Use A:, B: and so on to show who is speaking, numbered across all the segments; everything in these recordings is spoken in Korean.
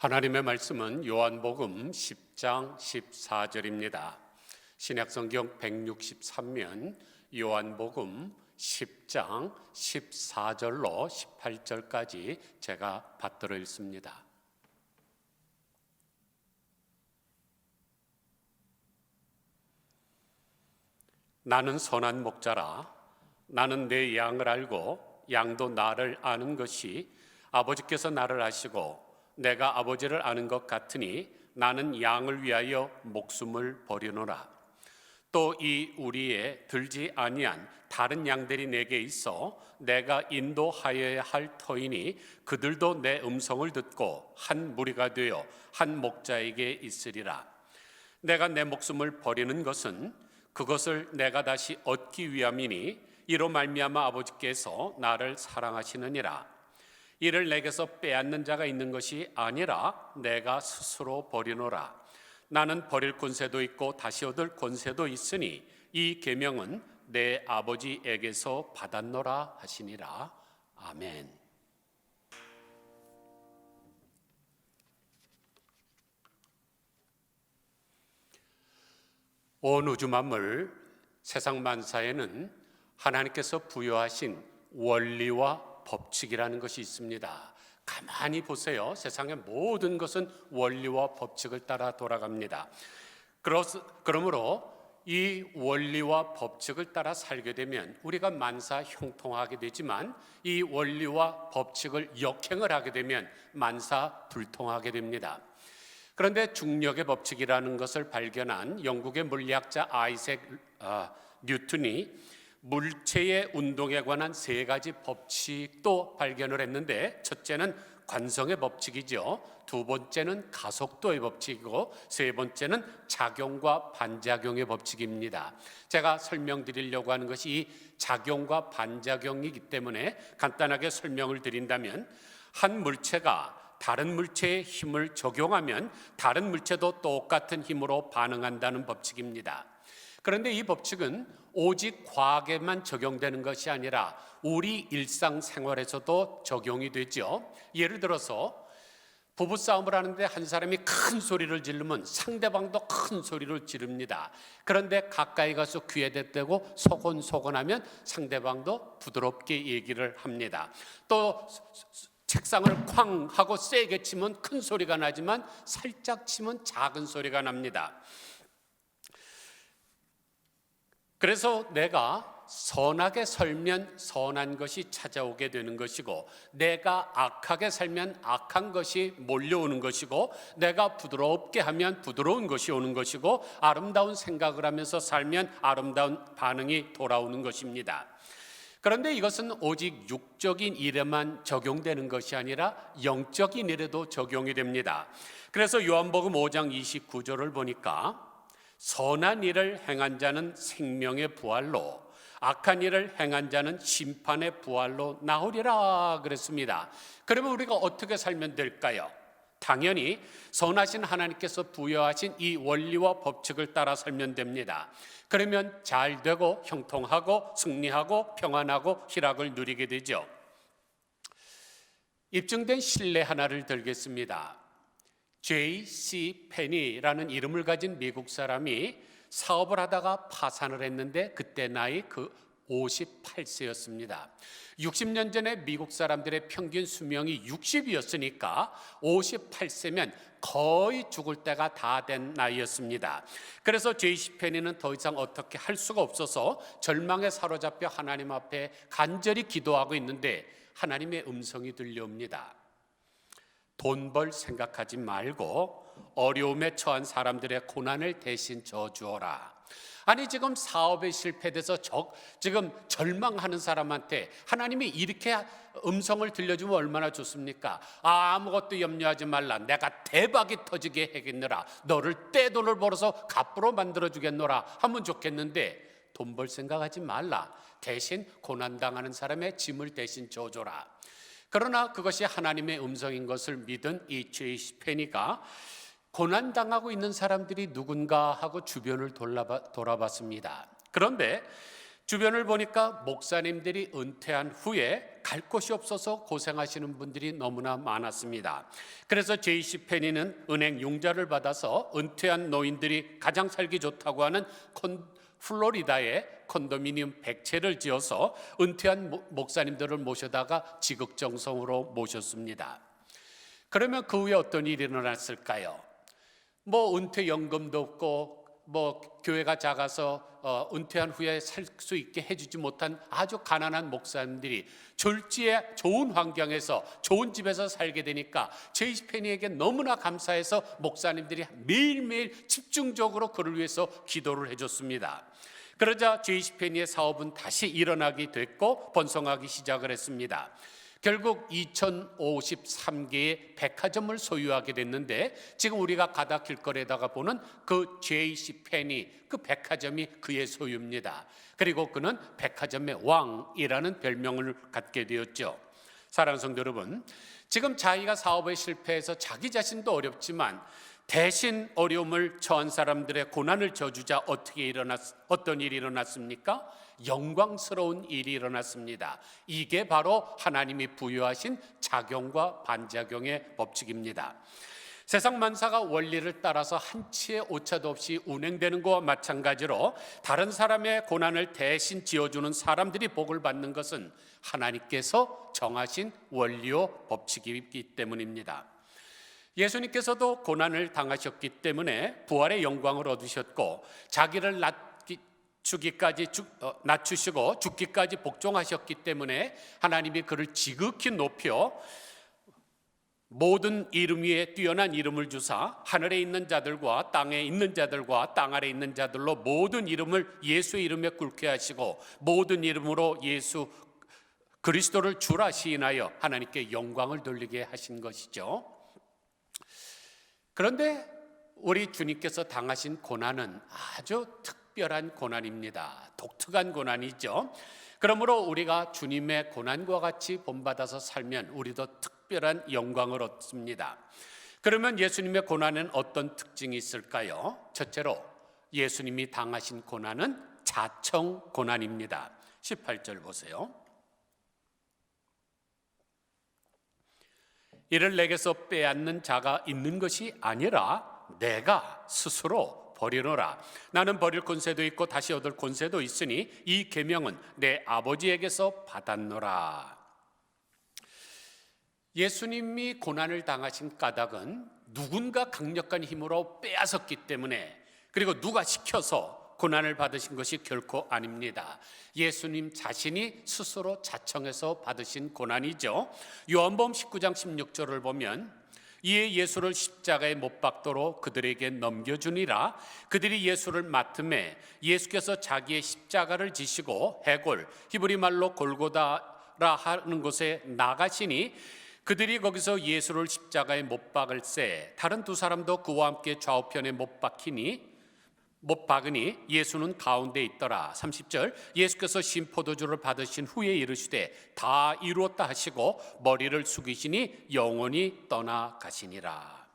A: 하나님의 말씀은 요한복음 10장 14절입니다. 신약성경 163면 요한복음 10장 14절로 18절까지 제가 받들어 읽습니다. 나는 선한 목자라. 나는 내 양을 알고 양도 나를 아는 것이 아버지께서 나를 아시고 내가 아버지를 아는 것 같으니 나는 양을 위하여 목숨을 버리노라. 또 이 우리에 들지 아니한 다른 양들이 내게 있어 내가 인도하여야 할 터이니 그들도 내 음성을 듣고 한 무리가 되어 한 목자에게 있으리라. 내가 내 목숨을 버리는 것은 그것을 내가 다시 얻기 위함이니 이로 말미암아 아버지께서 나를 사랑하시느니라. 이를 내게서 빼앗는 자가 있는 것이 아니라 내가 스스로 버리노라. 나는 버릴 권세도 있고 다시 얻을 권세도 있으니 이 계명은 내 아버지에게서 받았노라 하시니라. 아멘. 온 우주 만물 세상 만사에는 하나님께서 부여하신 원리와 법칙이라는 것이 있습니다. 가만히 보세요. 세상의 모든 것은 원리와 법칙을 따라 돌아갑니다. 그러므로 이 원리와 법칙을 따라 살게 되면 우리가 만사 형통하게 되지만 이 원리와 법칙을 역행을 하게 되면 만사 불통하게 됩니다. 그런데 중력의 법칙이라는 것을 발견한 영국의 물리학자 아이색 뉴턴이 물체의 운동에 관한 세 가지 법칙도 발견을 했는데, 첫째는 관성의 법칙이죠. 두 번째는 가속도의 법칙이고 세 번째는 작용과 반작용의 법칙입니다. 제가 설명드리려고 하는 것이 이 작용과 반작용이기 때문에 간단하게 설명을 드린다면, 한 물체가 다른 물체의 힘을 적용하면 다른 물체도 똑같은 힘으로 반응한다는 법칙입니다. 그런데 이 법칙은 오직 과학에만 적용되는 것이 아니라 우리 일상생활에서도 적용이 되죠. 예를 들어서 부부싸움을 하는데 한 사람이 큰 소리를 지르면 상대방도 큰 소리를 지릅니다. 그런데 가까이 가서 귀에 대대고 소곤소곤하면 상대방도 부드럽게 얘기를 합니다. 또 책상을 쾅 하고 세게 치면 큰 소리가 나지만 살짝 치면 작은 소리가 납니다. 그래서 내가 선하게 살면 선한 것이 찾아오게 되는 것이고, 내가 악하게 살면 악한 것이 몰려오는 것이고, 내가 부드럽게 하면 부드러운 것이 오는 것이고, 아름다운 생각을 하면서 살면 아름다운 반응이 돌아오는 것입니다. 그런데 이것은 오직 육적인 일에만 적용되는 것이 아니라 영적인 일에도 적용이 됩니다. 그래서 요한복음 5장 29절을 보니까 선한 일을 행한 자는 생명의 부활로, 악한 일을 행한 자는 심판의 부활로 나오리라 그랬습니다. 그러면 우리가 어떻게 살면 될까요? 당연히 선하신 하나님께서 부여하신 이 원리와 법칙을 따라 살면 됩니다. 그러면 잘 되고 형통하고 승리하고 평안하고 희락을 누리게 되죠. 입증된 신뢰 하나를 들겠습니다. J.C. 페니라는 이름을 가진 미국 사람이 사업을 하다가 파산을 했는데 그때 나이 58세였습니다. 60년 전에 미국 사람들의 평균 수명이 60이었으니까 58세면 거의 죽을 때가 다 된 나이였습니다. 그래서 J.C. 페니는 더 이상 어떻게 할 수가 없어서 절망에 사로잡혀 하나님 앞에 간절히 기도하고 있는데 하나님의 음성이 들려옵니다. 돈 벌 생각하지 말고 어려움에 처한 사람들의 고난을 대신 져주어라. 아니, 지금 사업에 실패돼서 지금 절망하는 사람한테 하나님이 이렇게 음성을 들려주면 얼마나 좋습니까? 아무것도 염려하지 말라. 내가 대박이 터지게 하겠노라. 너를 떼돈을 벌어서 갑부로 만들어주겠노라 하면 좋겠는데, 돈 벌 생각하지 말라. 대신 고난당하는 사람의 짐을 대신 져줘라. 그러나 그것이 하나님의 음성인 것을 믿은 이 J.C. 페니가 고난당하고 있는 사람들이 누군가 하고 주변을 돌아봤습니다. 그런데 주변을 보니까 목사님들이 은퇴한 후에 갈 곳이 없어서 고생하시는 분들이 너무나 많았습니다. 그래서 J.C. 페니는 은행 융자를 받아서 은퇴한 노인들이 가장 살기 좋다고 하는 플로리다에 콘도미니엄 100채를 지어서 은퇴한 목사님들을 모셔다가 지극정성으로 모셨습니다. 그러면 그 후에 어떤 일이 일어났을까요? 은퇴연금도 없고 교회가 작아서 은퇴한 후에 살 수 있게 해주지 못한 아주 가난한 목사님들이 졸지에 좋은 환경에서 좋은 집에서 살게 되니까 J.C. 페니에게 너무나 감사해서 목사님들이 매일매일 집중적으로 그를 위해서 기도를 해줬습니다. 그러자 J.C. 페니의 사업은 다시 일어나게 됐고 번성하기 시작을 했습니다. 결국 2053개의 백화점을 소유하게 됐는데 지금 우리가 가다 길거리에다가 보는 그 J.C. 페니 그 백화점이 그의 소유입니다. 그리고 그는 백화점의 왕이라는 별명을 갖게 되었죠. 사랑하는 성도 여러분, 지금 자기가 사업에 실패해서 자기 자신도 어렵지만 대신 어려움을 처한 사람들의 고난을 져주자 어떤 일이 일어났습니까? 영광스러운 일이 일어났습니다. 이게 바로 하나님이 부여하신 작용과 반작용의 법칙입니다. 세상 만사가 원리를 따라서 한치의 오차도 없이 운행되는 것과 마찬가지로 다른 사람의 고난을 대신 지어주는 사람들이 복을 받는 것은 하나님께서 정하신 원리요 법칙이기 때문입니다. 예수님께서도 고난을 당하셨기 때문에 부활의 영광을 얻으셨고 자기를 낮추시고 죽기까지 복종하셨기 때문에 하나님이 그를 지극히 높여 모든 이름 위에 뛰어난 이름을 주사 하늘에 있는 자들과 땅에 있는 자들과 땅 아래 있는 자들로 모든 이름을 예수의 이름에 꿇게 하시고 모든 이름으로 예수 그리스도를 주라 시인하여 하나님께 영광을 돌리게 하신 것이죠. 그런데 우리 주님께서 당하신 고난은 아주 특별한 고난입니다. 독특한 고난이죠. 그러므로 우리가 주님의 고난과 같이 본받아서 살면 우리도 특별한 영광을 얻습니다. 그러면 예수님의 고난은 어떤 특징이 있을까요? 첫째로 예수님이 당하신 고난은 자청 고난입니다. 18절 보세요. 이를 내게서 빼앗는 자가 있는 것이 아니라 내가 스스로 버리노라. 나는 버릴 권세도 있고 다시 얻을 권세도 있으니 이 계명은 내 아버지에게서 받았노라. 예수님이 고난을 당하신 까닭은 누군가 강력한 힘으로 빼앗았기 때문에, 그리고 누가 시켜서 고난을 받으신 것이 결코 아닙니다. 예수님 자신이 스스로 자청해서 받으신 고난이죠. 요한복음 19장 16절을 보면 이에 예수를 십자가에 못 박도록 그들에게 넘겨주니라. 그들이 예수를 맡음에 예수께서 자기의 십자가를 지시고 해골, 히브리 말로 골고다라 하는 곳에 나가시니 그들이 거기서 예수를 십자가에 못 박을새 다른 두 사람도 그와 함께 좌우편에 못 박으니 예수는 가운데 있더라. 30절 예수께서 신포도주를 받으신 후에 이르시되 다 이루었다 하시고 머리를 숙이시니 영원히 떠나가시니라.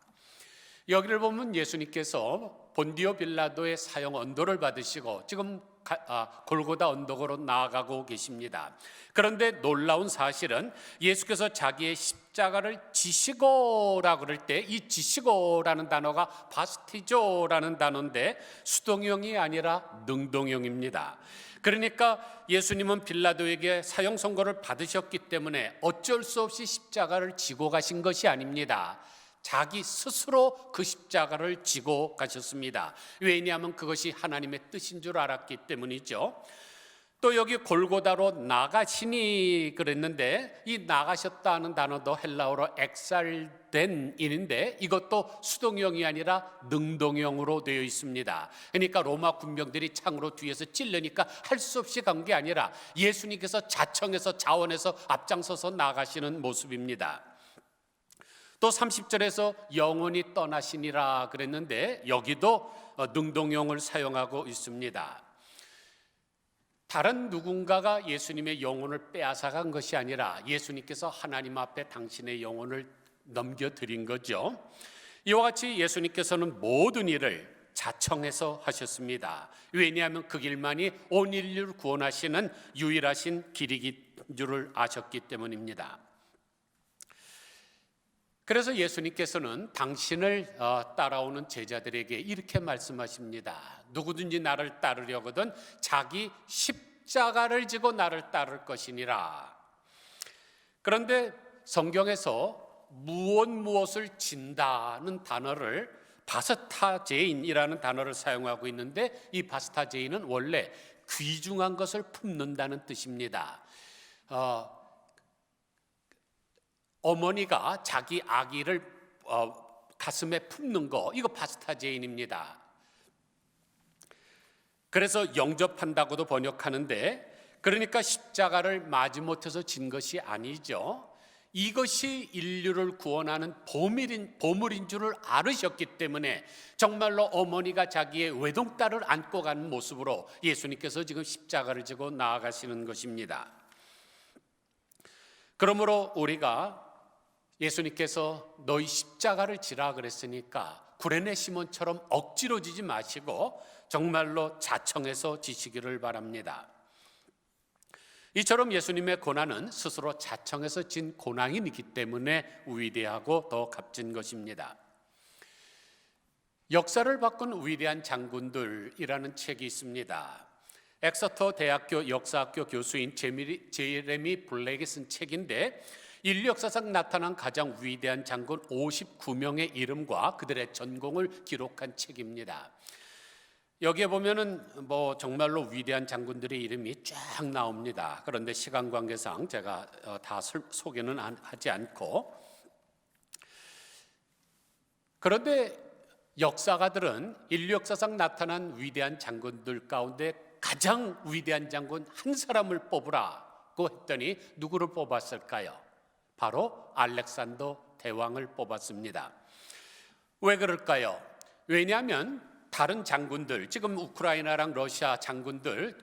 A: 여기를 보면 예수님께서 본디오 빌라도의 사형 언도를 받으시고 지금 골고다 언덕으로 나아가고 계십니다. 그런데 놀라운 사실은 예수께서 자기의 십자가를 지시고라 그럴 때 이 지시고라는 단어가 바스티조라는 단어인데 수동형이 아니라 능동형입니다. 그러니까 예수님은 빌라도에게 사형 선고를 받으셨기 때문에 어쩔 수 없이 십자가를 지고 가신 것이 아닙니다. 자기 스스로 그 십자가를 지고 가셨습니다. 왜냐하면 그것이 하나님의 뜻인 줄 알았기 때문이죠. 또 여기 골고다로 나가시니 그랬는데 이 나가셨다는 단어도 헬라어로 엑살덴인데 이것도 수동형이 아니라 능동형으로 되어 있습니다. 그러니까 로마 군병들이 창으로 뒤에서 찔르니까 할 수 없이 간 게 아니라 예수님께서 자청해서 자원해서 앞장서서 나가시는 모습입니다. 또 30절에서 영원히 떠나시니라 그랬는데 여기도 능동형을 사용하고 있습니다. 다른 누군가가 예수님의 영혼을 빼앗아간 것이 아니라 예수님께서 하나님 앞에 당신의 영혼을 넘겨드린 거죠. 이와 같이 예수님께서는 모든 일을 자청해서 하셨습니다. 왜냐하면 그 길만이 온 인류를 구원하시는 유일하신 길이기 줄을 아셨기 때문입니다. 그래서 예수님께서는 당신을 따라오는 제자들에게 이렇게 말씀하십니다. 누구든지 나를 따르려거든 자기 십자가를 지고 나를 따를 것이니라. 그런데 성경에서 무엇을 진다는 단어를 바스타제인이라는 단어를 사용하고 있는데, 이 바스타제인은 원래 귀중한 것을 품는다는 뜻입니다. 어머니가 자기 아기를 가슴에 품는 거, 이거 바스타제인입니다. 그래서 영접한다고도 번역하는데, 그러니까 십자가를 마지못해서 진 것이 아니죠. 이것이 인류를 구원하는 보물인 줄을 알으셨기 때문에 정말로 어머니가 자기의 외동딸을 안고 가는 모습으로 예수님께서 지금 십자가를 지고 나아가시는 것입니다. 그러므로 우리가 예수님께서 너희 십자가를 지라 그랬으니까 구레네 시몬처럼 억지로 지지 마시고 정말로 자청해서 지시기를 바랍니다. 이처럼 예수님의 고난은 스스로 자청해서 진 고난이기 때문에 위대하고 더 값진 것입니다. 역사를 바꾼 위대한 장군들이라는 책이 있습니다. 엑서터 대학교 역사학교 교수인 제레미 블랙이 쓴 책인데, 인류 역사상 나타난 가장 위대한 장군 59명의 이름과 그들의 전공을 기록한 책입니다. 여기에 보면은 정말로 위대한 장군들의 이름이 쫙 나옵니다. 그런데 시간 관계상 제가 다 소개는 하지 않고, 그런데 역사가들은 인류 역사상 나타난 위대한 장군들 가운데 가장 위대한 장군 한 사람을 뽑으라고 했더니 누구를 뽑았을까요? 바로 알렉산더 대왕을 뽑았습니다. 왜 그럴까요? 왜냐하면 다른 장군들, 지금 우크라이나랑 러시아 장군들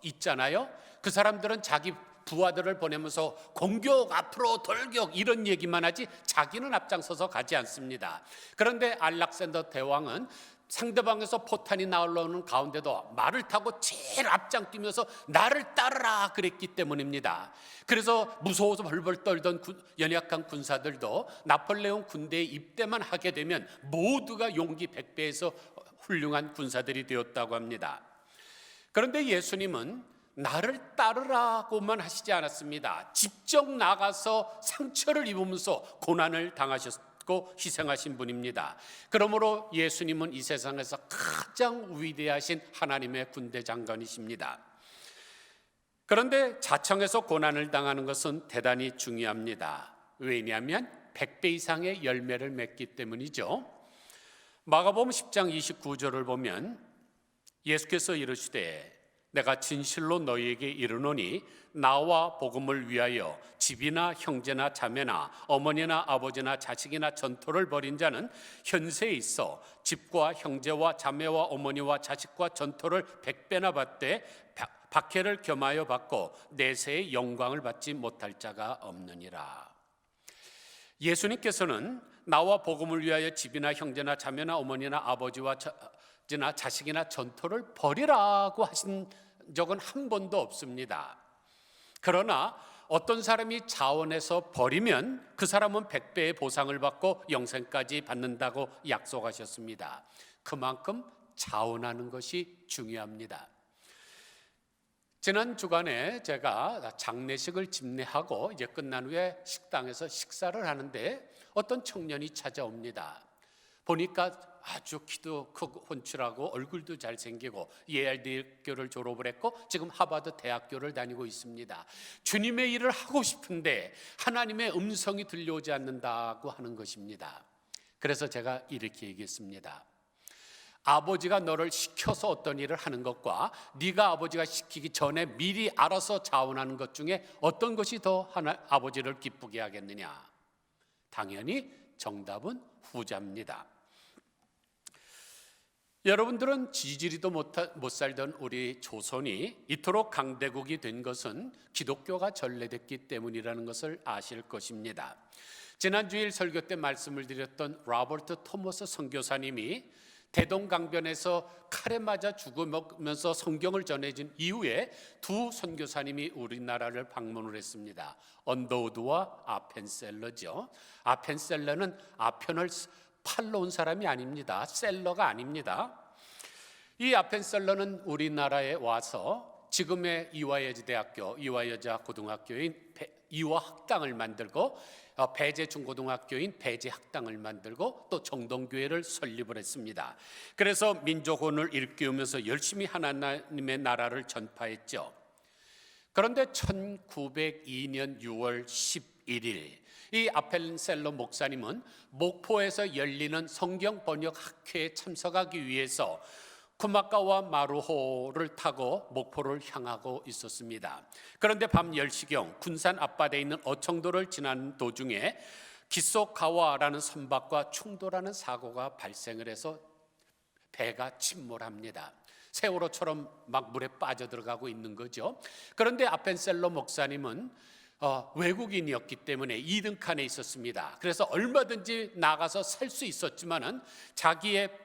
A: 있잖아요. 그 사람들은 자기 부하들을 보내면서 공격, 앞으로 돌격 이런 얘기만 하지 자기는 앞장서서 가지 않습니다. 그런데 알렉산더 대왕은 상대방에서 포탄이 나올라오는 가운데도 말을 타고 제일 앞장 뛰면서 나를 따르라 그랬기 때문입니다. 그래서 무서워서 벌벌 떨던 연약한 군사들도 나폴레옹 군대에 입대만 하게 되면 모두가 용기 100배에서 훌륭한 군사들이 되었다고 합니다. 그런데 예수님은 나를 따르라고만 하시지 않았습니다. 직접 나가서 상처를 입으면서 고난을 당하셨고 희생하신 분입니다. 그러므로 예수님은 이 세상에서 가장 위대하신 하나님의 군대 장관이십니다. 그런데 자청해서 고난을 당하는 것은 대단히 중요합니다. 왜냐하면 100배 이상의 열매를 맺기 때문이죠. 마가복음 10장 29절을 보면 예수께서 이르시되 내가 진실로 너희에게 이르노니 나와 복음을 위하여 집이나 형제나 자매나 어머니나 아버지나 자식이나 전토를 벌인 자는 현세에 있어 집과 형제와 자매와 어머니와 자식과 전토를 100배나 받되 박해를 겸하여 받고 내세의 영광을 받지 못할 자가 없느니라. 예수님께서는 나와 복음을 위하여 집이나 형제나 자매나 어머니나 아버지와 자식이나 전토를 버리라고 하신 적은 한 번도 없습니다. 그러나 어떤 사람이 자원해서 버리면 그 사람은 100배의 보상을 받고 영생까지 받는다고 약속하셨습니다. 그만큼 자원하는 것이 중요합니다. 지난 주간에 제가 장례식을 집례하고 이제 끝난 후에 식당에서 식사를 하는데 어떤 청년이 찾아옵니다. 보니까 아주 키도 크고 훤칠하고 얼굴도 잘생기고 예알대학교를 졸업을 했고 지금 하버드 대학교를 다니고 있습니다. 주님의 일을 하고 싶은데 하나님의 음성이 들려오지 않는다고 하는 것입니다. 그래서 제가 이렇게 얘기했습니다. 아버지가 너를 시켜서 어떤 일을 하는 것과 네가 아버지가 시키기 전에 미리 알아서 자원하는 것 중에 어떤 것이 더 아버지를 기쁘게 하겠느냐? 당연히 정답은 후자입니다. 여러분들은 지지리도 못 살던 우리 조선이 이토록 강대국이 된 것은 기독교가 전래됐기 때문이라는 것을 아실 것입니다. 지난 주일 설교 때 말씀을 드렸던 로버트 토머스 선교사님이 대동강변에서 칼에 맞아 죽으면서 성경을 전해진 이후에 두 선교사님이 우리나라를 방문을 했습니다. 언더우드와 아펜셀러죠. 아펜셀러는 아편을 팔러 온 사람이 아닙니다. 셀러가 아닙니다. 이 아펜셀러는 우리나라에 와서 지금의 이화여자대학교, 이화여자고등학교인 이화학당을 만들고 배제중고등학교인 배제학당을 만들고 또 정동교회를 설립을 했습니다. 그래서 민족혼을 일깨우면서 열심히 하나님의 나라를 전파했죠. 그런데 1902년 6월 11일 이 아펜셀러 목사님은 목포에서 열리는 성경 번역 학회에 참석하기 위해서 쿠마카와 마루호를 타고 목포를 향하고 있었습니다. 그런데 밤 10시경 군산 앞바다에 있는 어청도를 지나는 도중에 기소가와라는 선박과 충돌하는 사고가 발생을 해서 배가 침몰합니다. 세월호처럼 막 물에 빠져들어가고 있는 거죠. 그런데 아펜셀러 목사님은 외국인이었기 때문에 2등 칸에 있었습니다. 그래서 얼마든지 나가서 살 수 있었지만은 자기의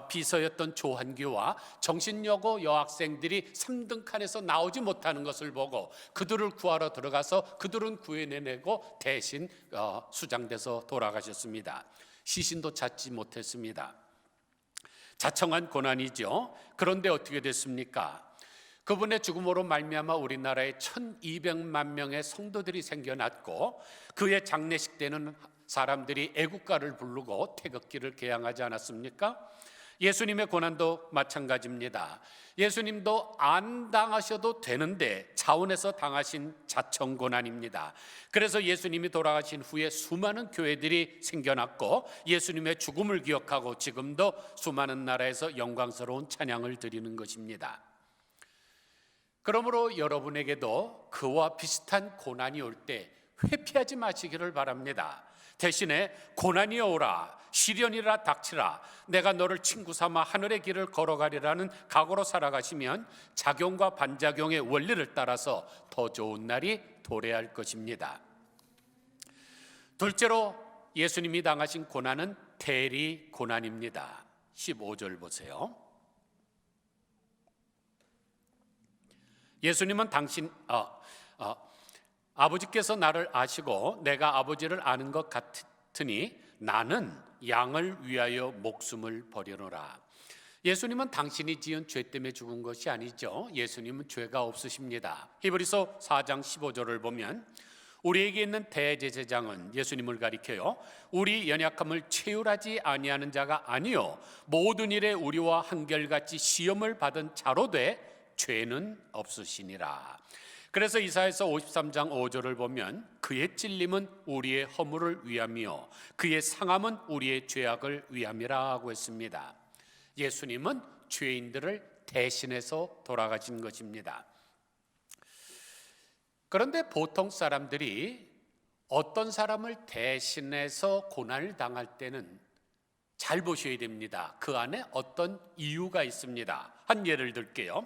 A: 비서였던 조한규와 정신여고 여학생들이 3등 칸에서 나오지 못하는 것을 보고 그들을 구하러 들어가서 그들은 구해내고 대신 수장돼서 돌아가셨습니다. 시신도 찾지 못했습니다. 자청한 고난이죠. 그런데 어떻게 됐습니까? 그분의 죽음으로 말미암아 우리나라에 1200만 명의 성도들이 생겨났고 그의 장례식 때는 사람들이 애국가를 부르고 태극기를 개양하지 않았습니까? 예수님의 고난도 마찬가지입니다. 예수님도 안 당하셔도 되는데 차원에서 당하신 자청고난입니다. 그래서 예수님이 돌아가신 후에 수많은 교회들이 생겨났고 예수님의 죽음을 기억하고 지금도 수많은 나라에서 영광스러운 찬양을 드리는 것입니다. 그러므로 여러분에게도 그와 비슷한 고난이 올 때 회피하지 마시기를 바랍니다. 대신에 고난이 오라, 시련이라 닥치라, 내가 너를 친구 삼아 하늘의 길을 걸어가리라는 각오로 살아가시면 작용과 반작용의 원리를 따라서 더 좋은 날이 도래할 것입니다. 둘째로 예수님이 당하신 고난은 대리 고난입니다. 15절 보세요. 예수님은 아버지께서 나를 아시고 내가 아버지를 아는 것 같으니 나는 양을 위하여 목숨을 버리노라. 예수님은 당신이 지은 죄 때문에 죽은 것이 아니죠. 예수님은 죄가 없으십니다. 히브리서 4장 15절을 보면 우리에게 있는 대제사장은 예수님을 가리켜요. 우리 연약함을 체휼하지 아니하는 자가 아니요 모든 일에 우리와 한결같이 시험을 받은 자로 돼 죄는 없으시니라. 그래서 이사야서 53장 5절을 보면 그의 찔림은 우리의 허물을 위함이요 그의 상함은 우리의 죄악을 위함이라 하고 했습니다. 예수님은 죄인들을 대신해서 돌아가신 것입니다. 그런데 보통 사람들이 어떤 사람을 대신해서 고난을 당할 때는 잘 보셔야 됩니다. 그 안에 어떤 이유가 있습니다. 한 예를 들게요.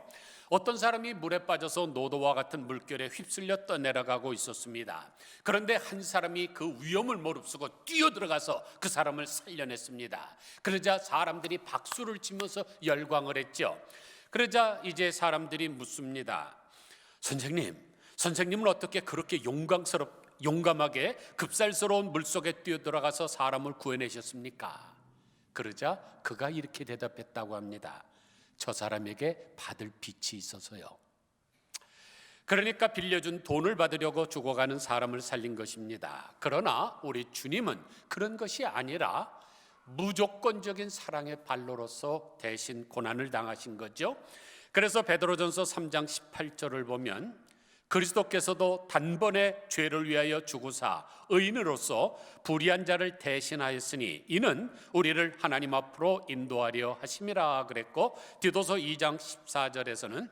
A: 어떤 사람이 물에 빠져서 노도와 같은 물결에 휩쓸려 떠내려가고 있었습니다. 그런데 한 사람이 그 위험을 무릅쓰고 뛰어들어가서 그 사람을 살려냈습니다. 그러자 사람들이 박수를 치면서 열광을 했죠. 그러자 이제 사람들이 묻습니다. 선생님은 어떻게 그렇게 용감하게 급살스러운 물속에 뛰어들어가서 사람을 구해내셨습니까? 그러자 그가 이렇게 대답했다고 합니다. 저 사람에게 받을 빚이 있어서요. 그러니까 빌려준 돈을 받으려고 죽어가는 사람을 살린 것입니다. 그러나 우리 주님은 그런 것이 아니라 무조건적인 사랑의 발로로서 대신 고난을 당하신 거죠. 그래서 베드로전서 3장 18절을 보면 그리스도께서도 단번에 죄를 위하여 죽으사 의인으로서 불의한 자를 대신하였으니 이는 우리를 하나님 앞으로 인도하려 하심이라 그랬고, 디도서 2장 14절에서는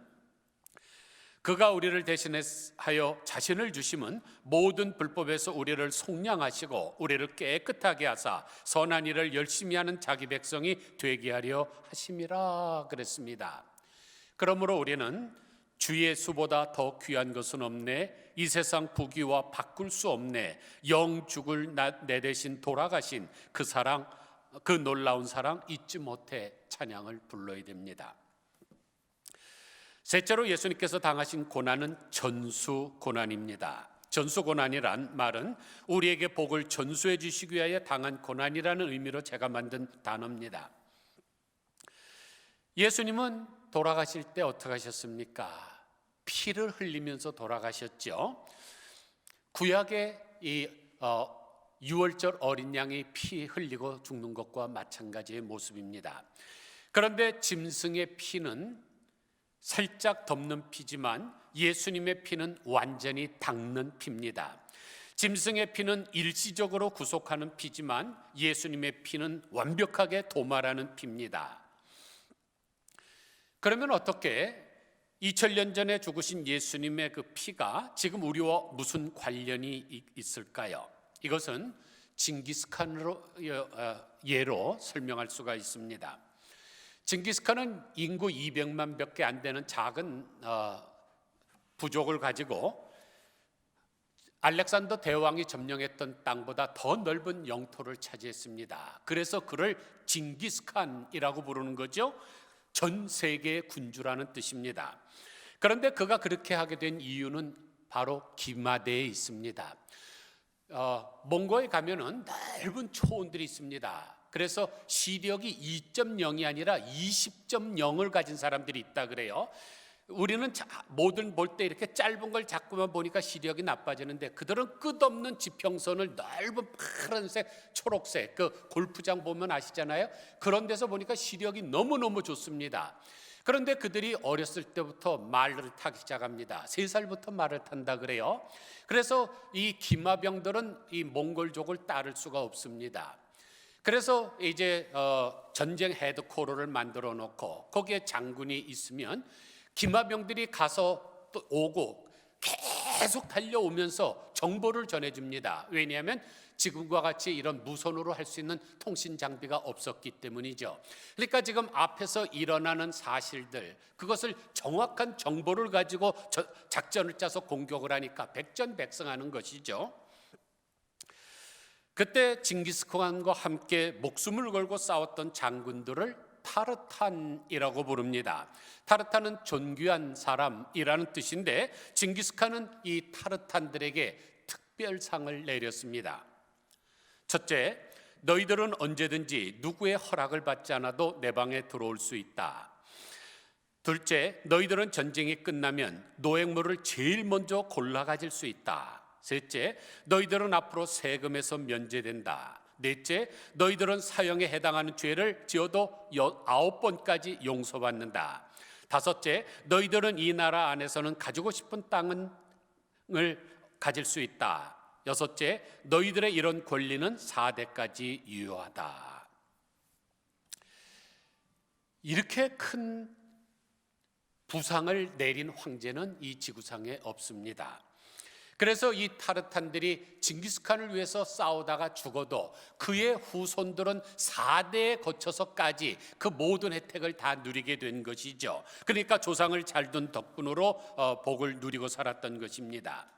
A: 그가 우리를 대신하여 자신을 주심은 모든 불법에서 우리를 속량하시고 우리를 깨끗하게 하사 선한 일을 열심히 하는 자기 백성이 되게 하려 하심이라 그랬습니다. 그러므로 우리는 주 예수보다 더 귀한 것은 없네, 이 세상 부귀와 바꿀 수 없네, 영 죽을 내 대신 돌아가신 그 사랑 그 놀라운 사랑 잊지 못해 찬양을 불러야 됩니다. 셋째로 예수님께서 당하신 고난은 전수 고난입니다. 전수 고난이란 말은 우리에게 복을 전수해 주시기 위하여 당한 고난이라는 의미로 제가 만든 단어입니다. 예수님은 돌아가실 때 어떻게 하셨습니까? 피를 흘리면서 돌아가셨죠. 구약의 이 유월절 어린 양이 피 흘리고 죽는 것과 마찬가지의 모습입니다. 그런데 짐승의 피는 살짝 덮는 피지만 예수님의 피는 완전히 닦는 피입니다. 짐승의 피는 일시적으로 구속하는 피지만 예수님의 피는 완벽하게 도말하는 피입니다. 그러면 어떻게 2000년 전에 죽으신 예수님의 그 피가 지금 우리와 무슨 관련이 있을까요? 이것은 징기스칸으로 예로 설명할 수가 있습니다. 징기스칸은 인구 200만 밖에 안 되는 작은 부족을 가지고 알렉산더 대왕이 점령했던 땅보다 더 넓은 영토를 차지했습니다. 그래서 그를 징기스칸이라고 부르는 거죠. 전 세계의 군주라는 뜻입니다. 그런데 그가 그렇게 하게 된 이유는 바로 기마대에 있습니다. 몽고에 가면은 넓은 초원들이 있습니다. 그래서 시력이 2.0이 아니라 20.0을 가진 사람들이 있다 그래요. 우리는 뭐든 볼 때 이렇게 짧은 걸 자꾸만 보니까 시력이 나빠지는데 그들은 끝없는 지평선을 넓은 파란색, 초록색 그 골프장 보면 아시잖아요. 그런 데서 보니까 시력이 너무너무 좋습니다. 그런데 그들이 어렸을 때부터 말을 타기 시작합니다. 3살부터 말을 탄다 그래요. 그래서 이 기마병들은 이 몽골족을 따를 수가 없습니다. 그래서 이제 전쟁 헤드코어를 만들어 놓고 거기에 장군이 있으면 기마병들이 가서 또 오고 계속 달려오면서 정보를 전해줍니다. 왜냐하면 지금과 같이 이런 무선으로 할 수 있는 통신 장비가 없었기 때문이죠. 그러니까 지금 앞에서 일어나는 사실들, 그것을 정확한 정보를 가지고 작전을 짜서 공격을 하니까 백전백승하는 것이죠. 그때 징기스칸과 함께 목숨을 걸고 싸웠던 장군들을 타르탄이라고 부릅니다. 타르탄은 존귀한 사람이라는 뜻인데 징기스칸은 이 타르탄들에게 특별상을 내렸습니다. 첫째, 너희들은 언제든지 누구의 허락을 받지 않아도 내 방에 들어올 수 있다. 둘째, 너희들은 전쟁이 끝나면 노획물을 제일 먼저 골라 가질 수 있다. 셋째, 너희들은 앞으로 세금에서 면제된다. 넷째, 너희들은 사형에 해당하는 죄를 지어도 9번까지 용서받는다. 다섯째, 너희들은 이 나라 안에서는 가지고 싶은 땅을 가질 수 있다. 여섯째, 너희들의 이런 권리는 4대까지 유효하다. 이렇게 큰 부상을 내린 황제는 이 지구상에 없습니다. 그래서 이 타르탄들이 징기스칸을 위해서 싸우다가 죽어도 그의 후손들은 4대에 거쳐서까지 그 모든 혜택을 다 누리게 된 것이죠. 그러니까 조상을 잘 둔 덕분으로 복을 누리고 살았던 것입니다.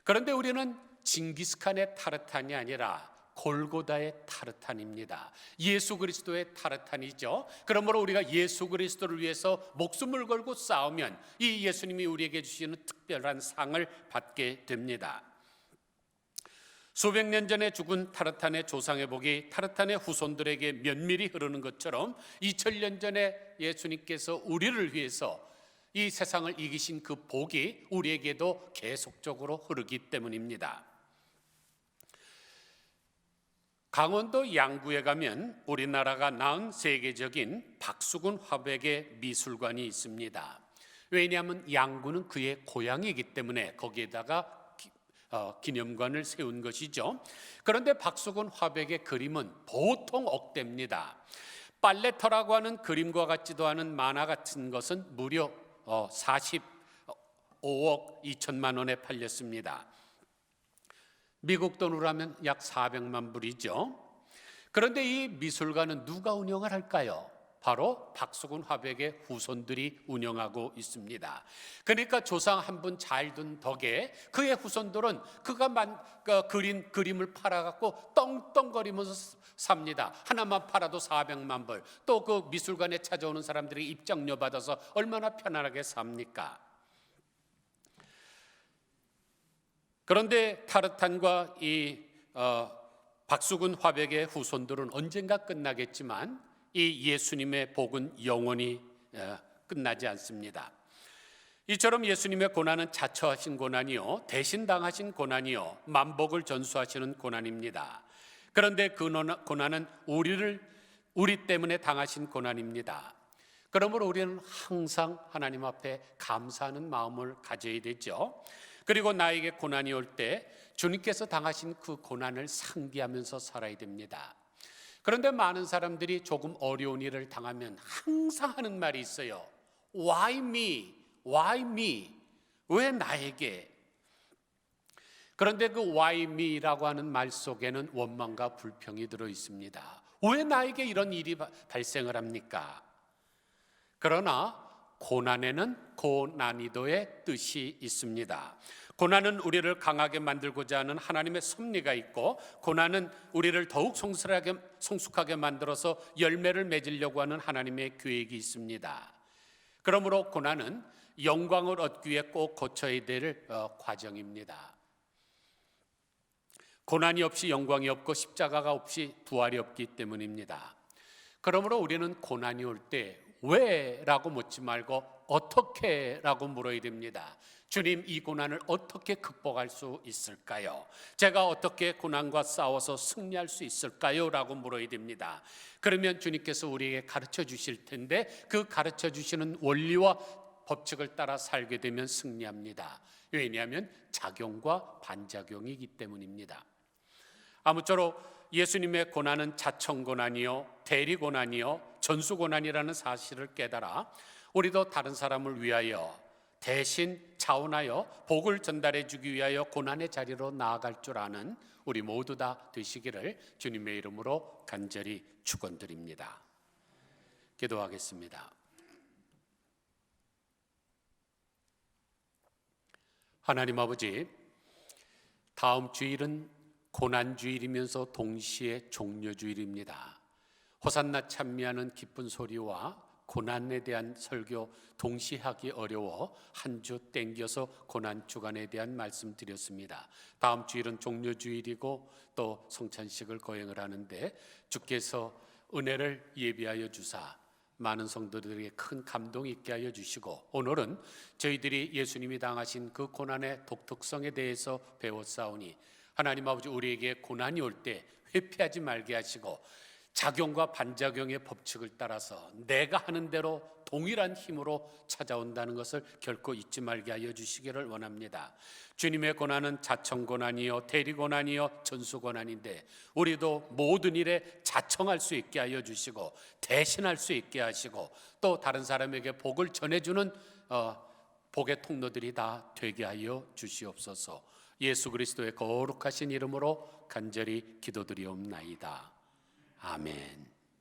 A: 그런데 우리는 징기스칸의 타르탄이 아니라 골고다의 타르탄입니다. 예수 그리스도의 타르탄이죠. 그러므로 우리가 예수 그리스도를 위해서 목숨을 걸고 싸우면 이 예수님이 우리에게 주시는 특별한 상을 받게 됩니다. 수백 년 전에 죽은 타르탄의 조상의 복이 타르탄의 후손들에게 면밀히 흐르는 것처럼 2000년 전에 예수님께서 우리를 위해서 이 세상을 이기신 그 복이 우리에게도 계속적으로 흐르기 때문입니다. 강원도 양구에 가면 우리나라가 낳은 세계적인 박수근 화백의 미술관이 있습니다. 왜냐하면 양구는 그의 고향이기 때문에 거기에다가 기념관을 세운 것이죠. 그런데 박수근 화백의 그림은 보통 억대입니다. 빨래터라고 하는 그림과 같지도 않은 만화 같은 것은 무려 45억 2천만 원에 팔렸습니다. 미국 돈으로 하면 약 400만 불이죠. 그런데 이 미술관은 누가 운영을 할까요? 바로 박수근 화백의 후손들이 운영하고 있습니다. 그러니까 조상 한 분 잘 둔 덕에 그의 후손들은 그가 그린 그림을 팔아갖고 떵떵거리면서 삽니다. 하나만 팔아도 400만 불. 또 그 미술관에 찾아오는 사람들이 입장료 받아서 얼마나 편안하게 삽니까? 그런데 타르탄과 이 박수근 화백의 후손들은 언젠가 끝나겠지만 이 예수님의 복은 영원히 끝나지 않습니다. 이처럼 예수님의 고난은 자처하신 고난이요, 대신 당하신 고난이요, 만복을 전수하시는 고난입니다. 그런데 그 고난은 우리 때문에 당하신 고난입니다. 그러므로 우리는 항상 하나님 앞에 감사하는 마음을 가져야 되죠. 그리고 나에게 고난이 올 때 주님께서 당하신 그 고난을 상기하면서 살아야 됩니다. 그런데 많은 사람들이 조금 어려운 일을 당하면 항상 하는 말이 있어요. Why me? Why me? 왜 나에게? 그런데 그 why me라고 하는 말 속에는 원망과 불평이 들어 있습니다. 왜 나에게 이런 일이 발생을 합니까? 그러나 고난에는 고난이도의 뜻이 있습니다. 고난은 우리를 강하게 만들고자 하는 하나님의 섭리가 있고, 고난은 우리를 더욱 성숙하게 만들어서 열매를 맺으려고 하는 하나님의 계획이 있습니다. 그러므로 고난은 영광을 얻기 위해 꼭 거쳐야 될 과정입니다. 고난이 없이 영광이 없고 십자가가 없이 부활이 없기 때문입니다. 그러므로 우리는 고난이 올 때 왜라고 묻지 말고 어떻게라고 물어야 됩니다. 주님, 이 고난을 어떻게 극복할 수 있을까요? 제가 어떻게 고난과 싸워서 승리할 수 있을까요? 라고 물어야 됩니다. 그러면 주님께서 우리에게 가르쳐 주실 텐데 그 가르쳐 주시는 원리와 법칙을 따라 살게 되면 승리합니다. 왜냐하면 작용과 반작용이기 때문입니다. 아무쪼록 예수님의 고난은 자청고난이요, 대리고난이요, 전수고난이라는 사실을 깨달아 우리도 다른 사람을 위하여 대신 자원하여 복을 전달해 주기 위하여 고난의 자리로 나아갈 줄 아는 우리 모두 다 되시기를 주님의 이름으로 간절히 축원드립니다. 기도하겠습니다. 하나님 아버지, 다음 주일은 고난주일이면서 동시에 종려주일입니다. 호산나 찬미하는 기쁜 소리와 고난에 대한 설교 동시에 하기 어려워 한 주 땡겨서 고난 주간에 대한 말씀 드렸습니다. 다음 주일은 종려주일이고 또 성찬식을 거행을 하는데 주께서 은혜를 예비하여 주사 많은 성도들에게 큰 감동 있게 하여 주시고, 오늘은 저희들이 예수님이 당하신 그 고난의 독특성에 대해서 배웠사오니 하나님 아버지, 우리에게 고난이 올 때 회피하지 말게 하시고 작용과 반작용의 법칙을 따라서 내가 하는 대로 동일한 힘으로 찾아온다는 것을 결코 잊지 말게 하여 주시기를 원합니다. 주님의 고난은 자청고난이요, 대리고난이요, 전수고난인데 우리도 모든 일에 자청할 수 있게 하여 주시고 대신할 수 있게 하시고 또 다른 사람에게 복을 전해주는 복의 통로들이 다 되게 하여 주시옵소서. 예수 그리스도의 거룩하신 이름으로 간절히 기도드리옵나이다. 아멘.